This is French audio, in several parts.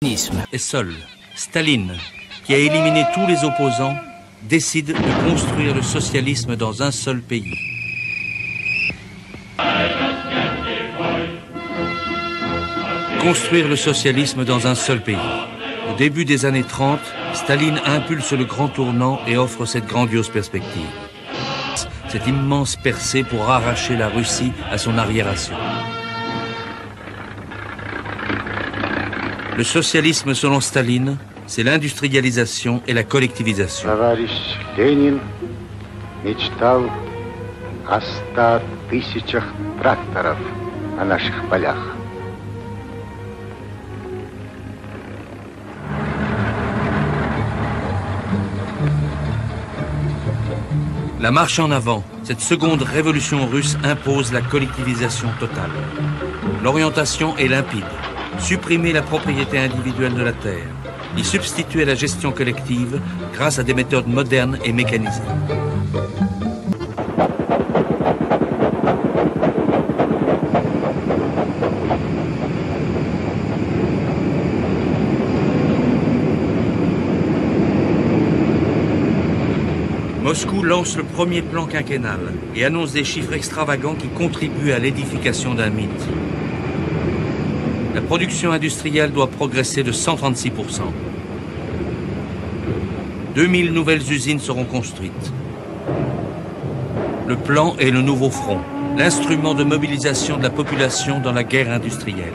Et seul, Staline, qui a éliminé tous les opposants, décide de construire le socialisme dans un seul pays. Construire le socialisme dans un seul pays. Au début des années 30, Staline impulse le grand tournant et offre cette grandiose perspective. Cette immense percée pour arracher la Russie à son arriération. Le socialisme selon Staline, c'est l'industrialisation et la collectivisation. Товарищ Ленин мечтал о 100 000 тракторов на наших полях. La marche en avant, cette seconde révolution russe impose la collectivisation totale. L'orientation est limpide. Supprimer la propriété individuelle de la terre, y substituer la gestion collective grâce à des méthodes modernes et mécanisées. Moscou lance le premier plan quinquennal et annonce des chiffres extravagants qui contribuent à l'édification d'un mythe. La production industrielle doit progresser de 136%. 2000 nouvelles usines seront construites. Le plan est le nouveau front, l'instrument de mobilisation de la population dans la guerre industrielle.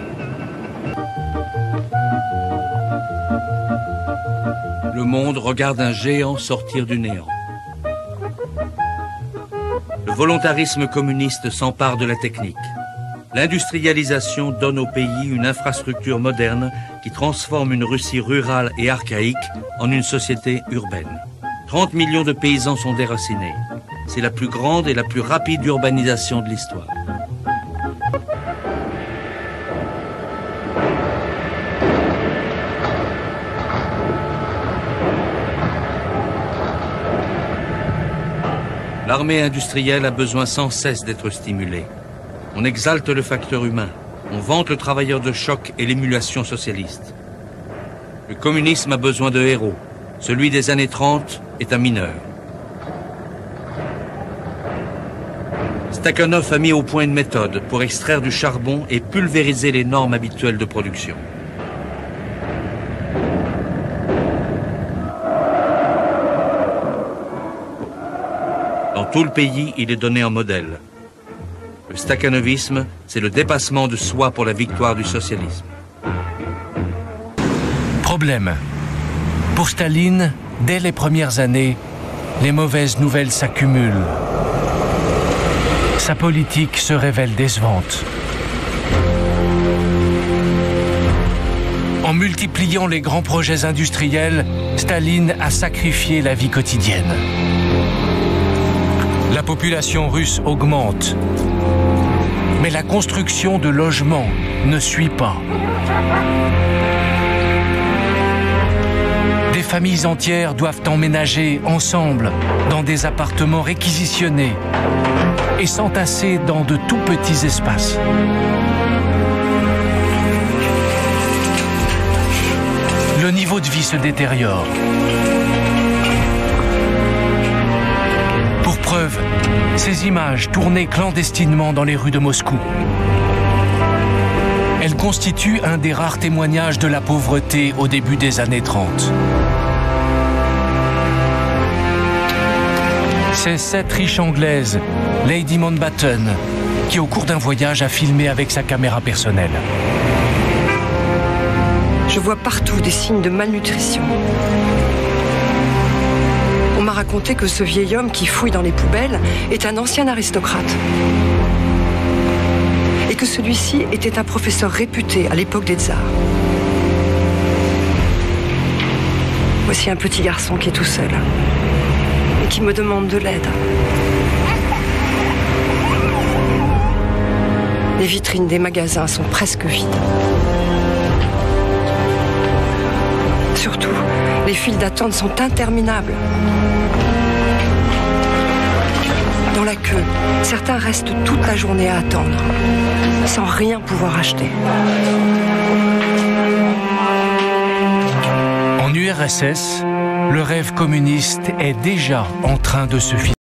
Le monde regarde un géant sortir du néant. Le volontarisme communiste s'empare de la technique. L'industrialisation donne au pays une infrastructure moderne qui transforme une Russie rurale et archaïque en une société urbaine. 30 millions de paysans sont déracinés. C'est la plus grande et la plus rapide urbanisation de l'histoire. L'armée industrielle a besoin sans cesse d'être stimulée. On exalte le facteur humain, on vante le travailleur de choc et l'émulation socialiste. Le communisme a besoin de héros. Celui des années 30 est un mineur. Stakhanov a mis au point une méthode pour extraire du charbon et pulvériser les normes habituelles de production. Dans tout le pays, il est donné en modèle. Le stakhanovisme, c'est le dépassement de soi pour la victoire du socialisme. Problème. Pour Staline, dès les premières années, les mauvaises nouvelles s'accumulent. Sa politique se révèle décevante. En multipliant les grands projets industriels, Staline a sacrifié la vie quotidienne. La population russe augmente. Mais la construction de logements ne suit pas. Des familles entières doivent emménager ensemble dans des appartements réquisitionnés et s'entasser dans de tout petits espaces. Le niveau de vie se détériore. Pour preuve, ces images tournées clandestinement dans les rues de Moscou. Elles constituent un des rares témoignages de la pauvreté au début des années 30. C'est cette riche Anglaise, Lady Mountbatten, qui au cours d'un voyage a filmé avec sa caméra personnelle. Je vois partout des signes de malnutrition. On m'a raconté que ce vieil homme qui fouille dans les poubelles est un ancien aristocrate. Et que celui-ci était un professeur réputé à l'époque des tsars. Voici un petit garçon qui est tout seul et qui me demande de l'aide. Les vitrines des magasins sont presque vides. Surtout, les files d'attente sont interminables. Dans la queue, certains restent toute la journée à attendre, sans rien pouvoir acheter. l'URSS, le rêve communiste est déjà en train de se finir.